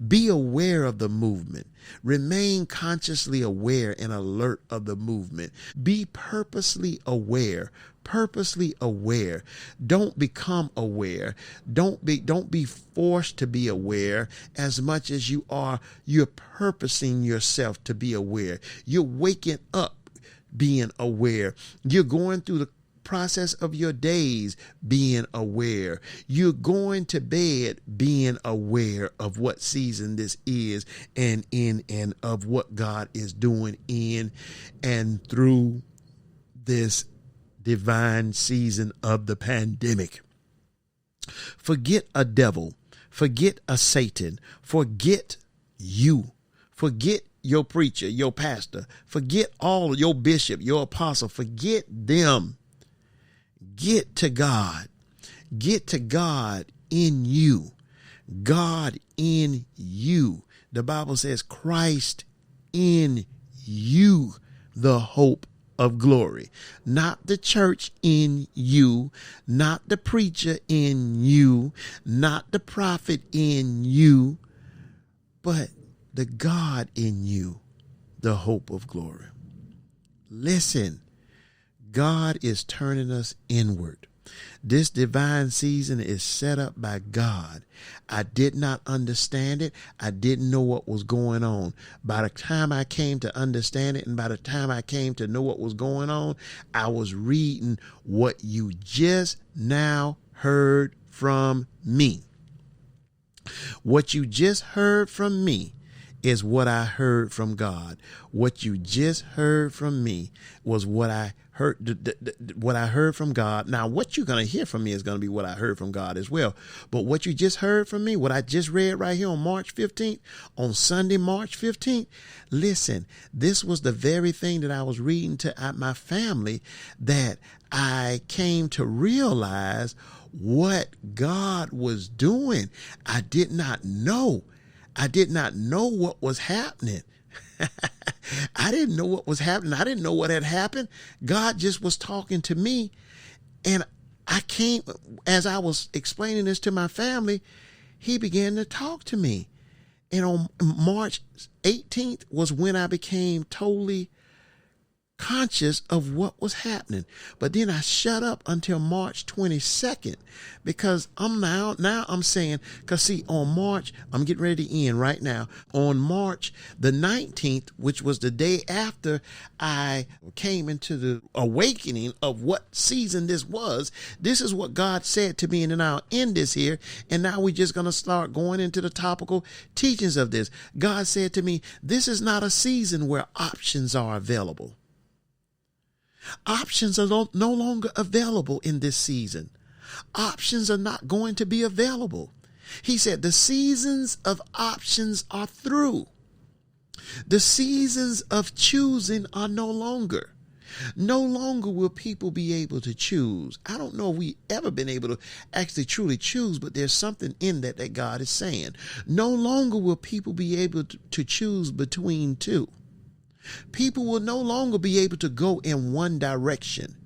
Be aware of the movement. Remain consciously aware and alert of the movement. Be purposely aware. Purposely aware. Don't become aware. Don't be forced to be aware as much as you're purposing yourself to be aware. You're waking up being aware. You're going through the process of your days being aware. You're going to bed being aware of what season this is and in and of what God is doing in and through this divine season of the pandemic. Forget a devil. Forget a Satan. Forget you. Forget your preacher, your pastor. Forget all your bishop, your apostle. Forget them. Get to God. Get to God in you. God in you. The Bible says Christ in you, the hope of glory. Not the church in you, not the preacher in you, not the prophet in you, but the God in you, the hope of glory. Listen. God is turning us inward. This divine season is set up by God. I did not understand it. I didn't know what was going on. By the time I came to understand it and by the time I came to know what was going on, I was reading what you just now heard from me. What you just heard from me is what I heard from God. What you just heard from me was what I heard, what I heard from God. Now, what you're going to hear from me is going to be what I heard from God as well. But what you just heard from me, what I just read right here on March 15th, on Sunday, March 15th, listen, this was the very thing that I was reading to my family that I came to realize what God was doing. I did not know. I did not know what was happening. I didn't know what was happening. I didn't know what had happened. God just was talking to me. And I came, as I was explaining this to my family, he began to talk to me. And on March 18th was when I became totally conscious of what was happening. But then I shut up until March 22nd because I'm I'm saying, because see, on March, I'm getting ready to end right now. On March the 19th, which was the day after I came into the awakening of what season this was, this is what God said to me. And then I'll end this here. And now we're just going to start going into the topical teachings of this. God said to me, this is not a season where options are available. Options are no longer available in this season. Options are not going to be available. He said the seasons of options are through. The seasons of choosing are no longer. No longer will people be able to choose. I don't know if we ever been able to actually truly choose, but there's something in that God is saying. No longer will people be able to choose between two. People will no longer be able to go in one direction.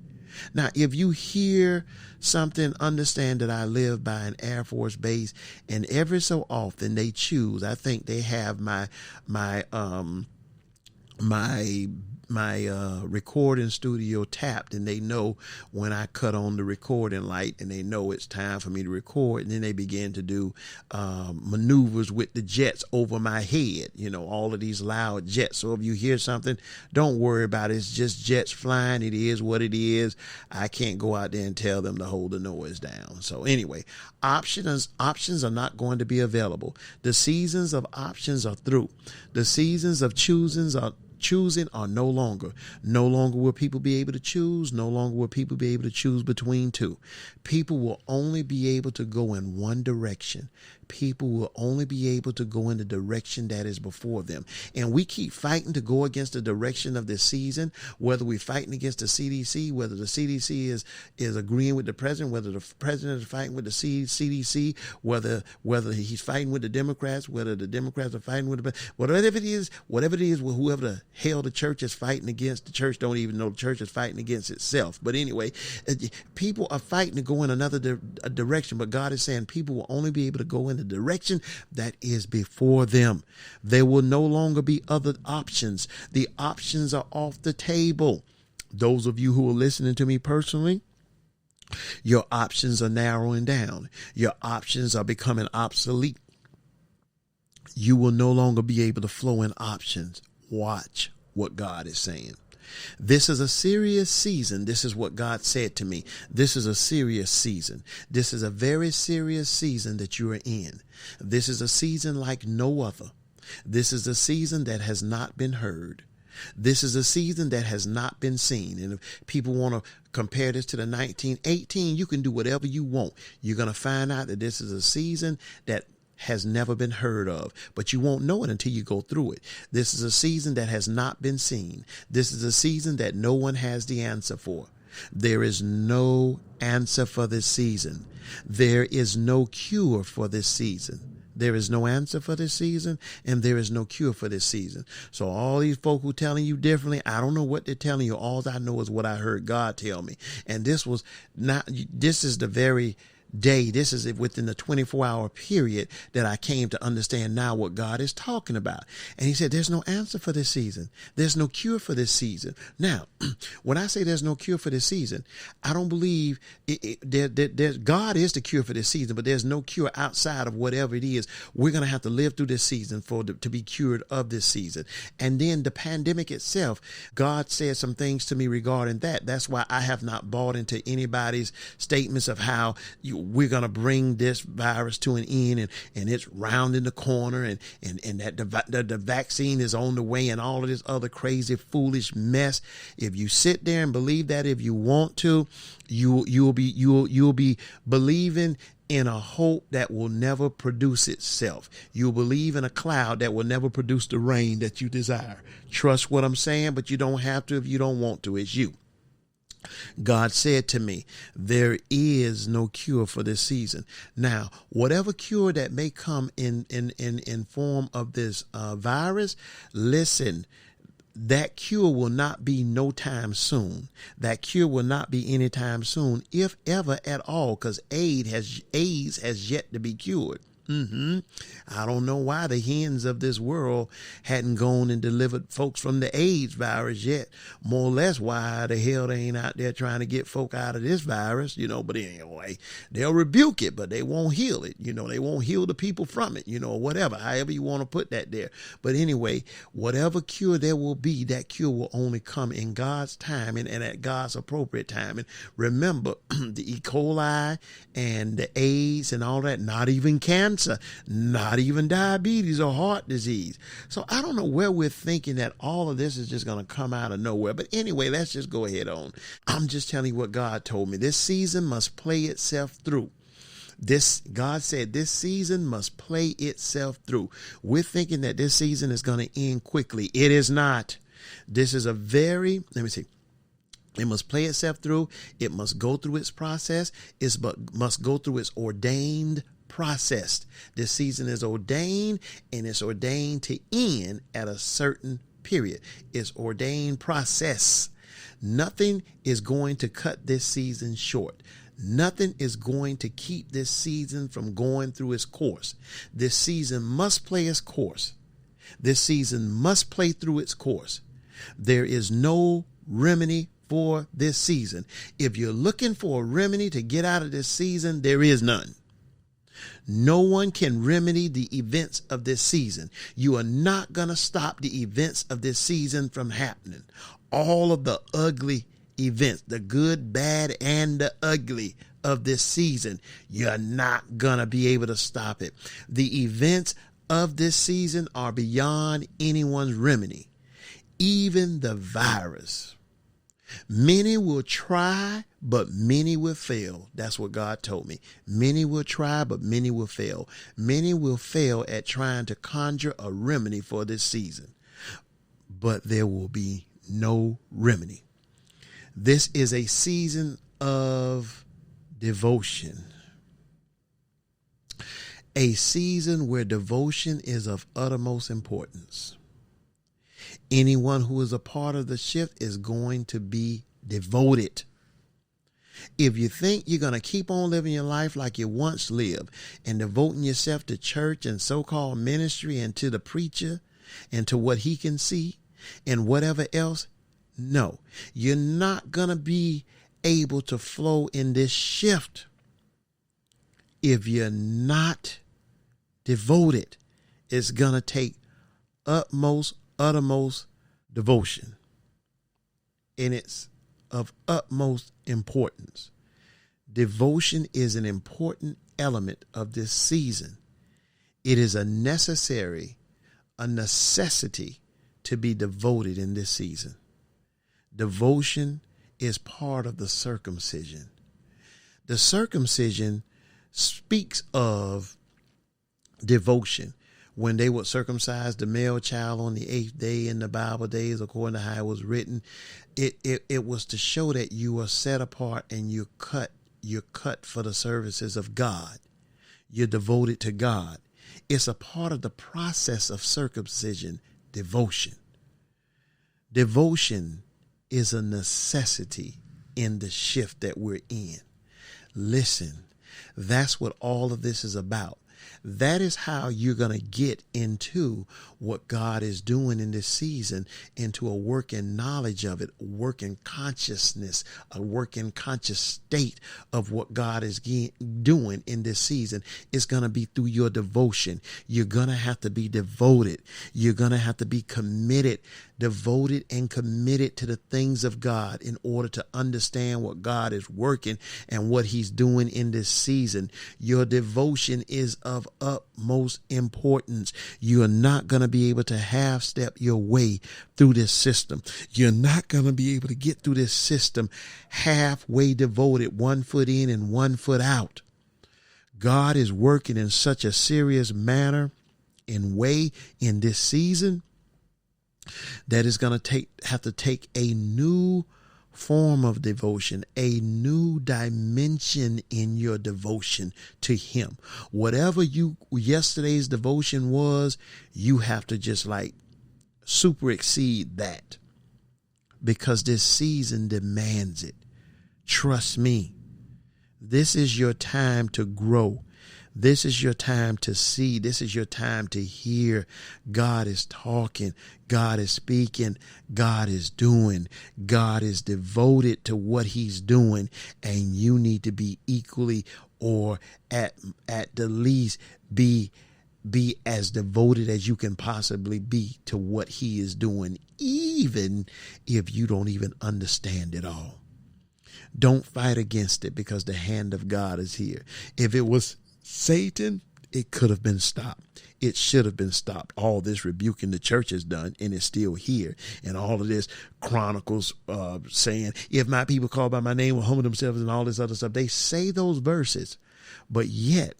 Now, if you hear something, understand that I live by an Air Force base, and every so often they choose. I think they have my recording studio tapped, and they know when I cut on the recording light, and they know it's time for me to record, and then they begin to do maneuvers with the jets over my head, all of these loud jets. So if you hear something, don't worry about it. It's just jets flying. It is what it is. I can't go out there and tell them to hold the noise down. So anyway, options are not going to be available. The seasons of options are through. The seasons of choosing are no longer. No longer will people be able to choose. No longer will people be able to choose between two. People will only be able to go in one direction. People will only be able to go in the direction that is before them. And we keep fighting to go against the direction of this season, whether we're fighting against the CDC, whether the CDC is agreeing with the president, whether the president is fighting with the CDC, whether he's fighting with the Democrats, whether the Democrats are fighting with whatever it is, whoever the hell the church is fighting against. The church don't even know the church is fighting against itself. But anyway, people are fighting to go in another direction, but God is saying people will only be able to go in the direction that is before them. There will no longer be other options. The options are off the table. Those of you who are listening to me personally, your options are narrowing down. Your options are becoming obsolete. You will no longer be able to flow in options. Watch what God is saying. This is a serious season. This is what God said to me. This is a serious season. This is a very serious season that you are in. This is a season like no other. This is a season that has not been heard. This is a season that has not been seen. And if people want to compare this to the 1918, you can do whatever you want. You're going to find out that this is a season that has never been heard of, but you won't know it until you go through it. This is a season that has not been seen. This is a season that no one has the answer for. There is no answer for this season. There is no cure for this season. There is no answer for this season, and there is no cure for this season. So all these folk who telling you differently, I don't know what they're telling you. All I know is what I heard God tell me. And this is the very day. This is within the 24-hour period that I came to understand now what God is talking about. And he said, there's no answer for this season. There's no cure for this season. Now, when I say there's no cure for this season, I don't believe God is the cure for this season, but there's no cure outside of whatever it is. We're going to have to live through this season to be cured of this season. And then the pandemic itself, God said some things to me regarding that. That's why I have not bought into anybody's statements of how we're going to bring this virus to an end and it's rounding the corner and that the vaccine is on the way and all of this other crazy, foolish mess. If you sit there and believe that, if you want to, you'll be believing in a hope that will never produce itself. You'll believe in a cloud that will never produce the rain that you desire. Trust what I'm saying, but you don't have to if you don't want to. It's you. God said to me, there is no cure for this season. Now, whatever cure that may come in form of this virus, listen, that cure will not be no time soon. That cure will not be anytime soon, if ever at all, because AIDS has yet to be cured. I don't know why the hens of this world hadn't gone and delivered folks from the AIDS virus yet. More or less why the hell they ain't out there trying to get folk out of this virus, but anyway, they'll rebuke it, but they won't heal it. They won't heal the people from it, whatever, however you want to put that there. But anyway, whatever cure there will be, that cure will only come in God's time and at God's appropriate time. And remember, the E. coli and the AIDS and all that, not even cancer, not even diabetes or heart disease. So I don't know where we're thinking that all of this is just going to come out of nowhere. But anyway, let's just go ahead on. I'm just telling you what God told me. This season must play itself through. God said this season must play itself through. We're thinking that this season is going to end quickly. It is not. This is let me see. It must play itself through. It must go through its process. It must go through its ordained process. This season is ordained, and it's ordained to end at a certain period. It's ordained process. Nothing is going to cut this season short. Nothing is going to keep this season from going through its course. This season must play its course. This season must play through its course. There is no remedy for this season. If you're looking for a remedy to get out of this season, there is none. No one can remedy the events of this season. You are not going to stop the events of this season from happening. All of the ugly events, the good, bad, and the ugly of this season, you're not going to be able to stop it. The events of this season are beyond anyone's remedy. Even the virus. Many will try, but many will fail. That's what God told me. Many will try, but many will fail. Many will fail at trying to conjure a remedy for this season. But there will be no remedy. This is a season of devotion. A season where devotion is of uttermost importance. Anyone who is a part of the shift is going to be devoted. If you think you're going to keep on living your life like you once lived and devoting yourself to church and so-called ministry and to the preacher and to what he can see and whatever else, no, you're not going to be able to flow in this shift if you're not devoted. It's going to take uttermost devotion, and it's of utmost importance. Devotion is an important element of this season. It is a necessity to be devoted in this season. Devotion is part of the circumcision. The circumcision speaks of devotion. When they would circumcise the male child on the 8th day in the Bible days, according to how it was written, it was to show that you are set apart and you're cut for the services of God. You're devoted to God. It's a part of the process of circumcision, devotion. Devotion is a necessity in the shift that we're in. Listen, that's what all of this is about. That is how you're going to get into what God is doing in this season, into a working knowledge of it, a working consciousness, a working conscious state of what God is doing in this season. It's going to be through your devotion. You're going to have to be devoted. You're going to have to be committed, devoted and committed to the things of God in order to understand what God is working and what he's doing in this season. Your devotion is of utmost importance. You are not going to be able to half step your way through this system. You're not going to be able to get through this system halfway devoted, 1 foot in and 1 foot out. God is working in such a serious manner and way in this season that is going to have to take a new form of devotion, a new dimension in your devotion to him. Whatever yesterday's devotion was, you have to just super exceed that, because this season demands it. Trust me. This is your time to grow. This is your time to see. This is your time to hear. God is talking. God is speaking. God is doing. God is devoted to what he's doing. And you need to be equally, or at the least, be as devoted as you can possibly be to what he is doing, even if you don't even understand it all. Don't fight against it, because the hand of God is here. If it was Satan, it could have been stopped. It should have been stopped. All this rebuking the church is done, and it's still here. And all of this Chronicles saying, if my people called by my name will humble themselves, and all this other stuff. They say those verses, but yet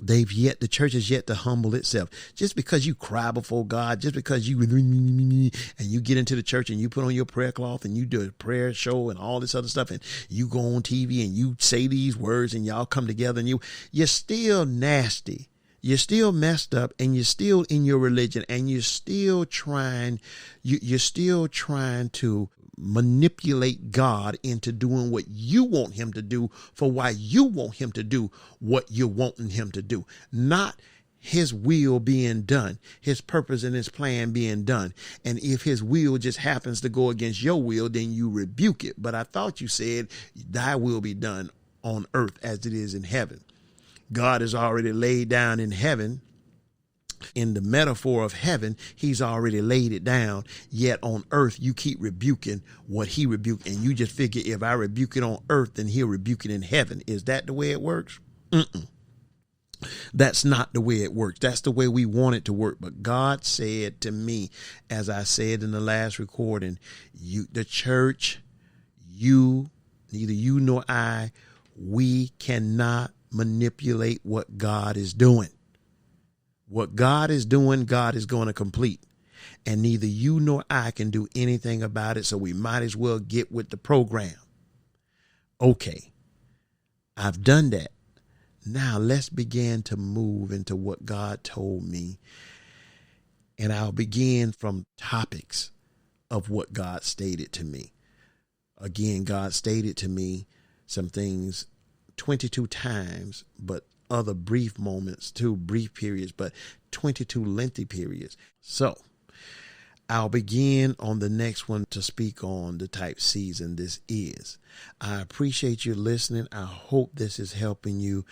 the church has yet to humble itself. Just because you cry before God, just because you and you get into the church and you put on your prayer cloth and you do a prayer show and all this other stuff, and you go on TV and you say these words and y'all come together and you're still nasty. You're still messed up, and you're still in your religion, and you're still trying to manipulate God into doing what you want him to do for why you want him to do what you're wanting him to do. Not his will being done, his purpose and his plan being done. And if his will just happens to go against your will, then you rebuke it. But I thought you said thy will be done on earth as it is in heaven. God is already laid down in heaven. In the metaphor of heaven, he's already laid it down. Yet on earth, you keep rebuking what he rebuked. And you just figure if I rebuke it on earth, then he'll rebuke it in heaven. Is that the way it works? That's not the way it works. That's the way we want it to work. But God said to me, as I said in the last recording, the church, neither you nor I, we cannot manipulate what God is doing. What God is doing, God is going to complete. And neither you nor I can do anything about it, so we might as well get with the program. Okay, I've done that. Now let's begin to move into what God told me. And I'll begin from topics of what God stated to me. Again, God stated to me some things 22 times, but other brief moments, too, brief periods, but 22 lengthy periods. So I'll begin on the next one to speak on the type season this is. I appreciate you listening. I hope this is helping you.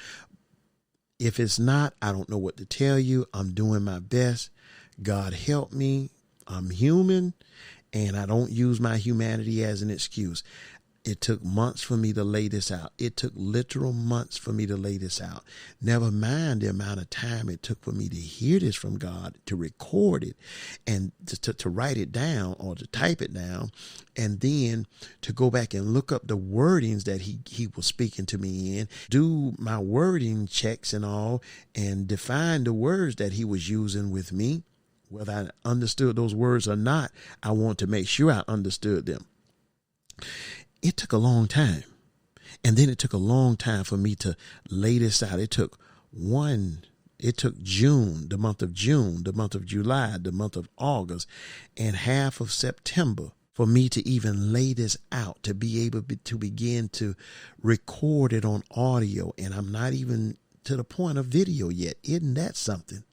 If it's not, I don't know what to tell you. I'm doing my best. God help me. I'm human, and I don't use my humanity as an excuse. It took months for me to lay this out. It took literal months for me to lay this out. Never mind the amount of time it took for me to hear this from God, to record it, and to write it down or to type it down, and then to go back and look up the wordings that he was speaking to me in, do my wording checks and all, and define the words that he was using with me. Whether I understood those words or not, I want to make sure I understood them. It took a long time. And then it took a long time for me to lay this out. It took June, the month of June, the month of July, the month of August, and half of September for me to even lay this out, to be able to begin to record it on audio. And I'm not even to the point of video yet. Isn't that something?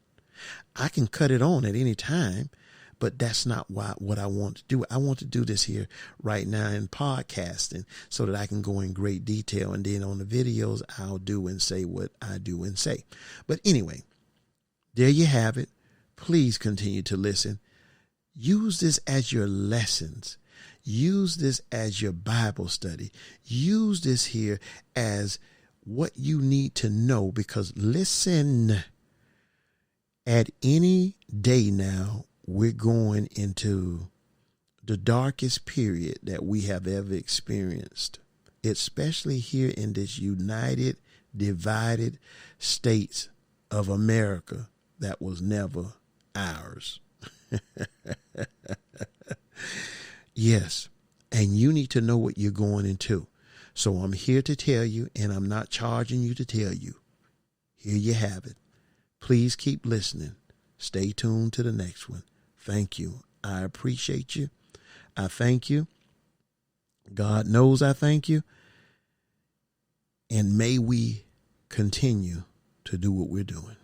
I can cut it on at any time. But that's not what I want to do. I want to do this here right now in podcasting so that I can go in great detail. And then on the videos, I'll do and say what I do and say. But anyway, there you have it. Please continue to listen. Use this as your lessons. Use this as your Bible study. Use this here as what you need to know, because listen, at any day now, we're going into the darkest period that we have ever experienced, especially here in this united, divided states of America that was never ours. Yes, and you need to know what you're going into. So I'm here to tell you, and I'm not charging you to tell you. Here you have it. Please keep listening. Stay tuned to the next one. Thank you. I appreciate you. I thank you. God knows I thank you. And may we continue to do what we're doing.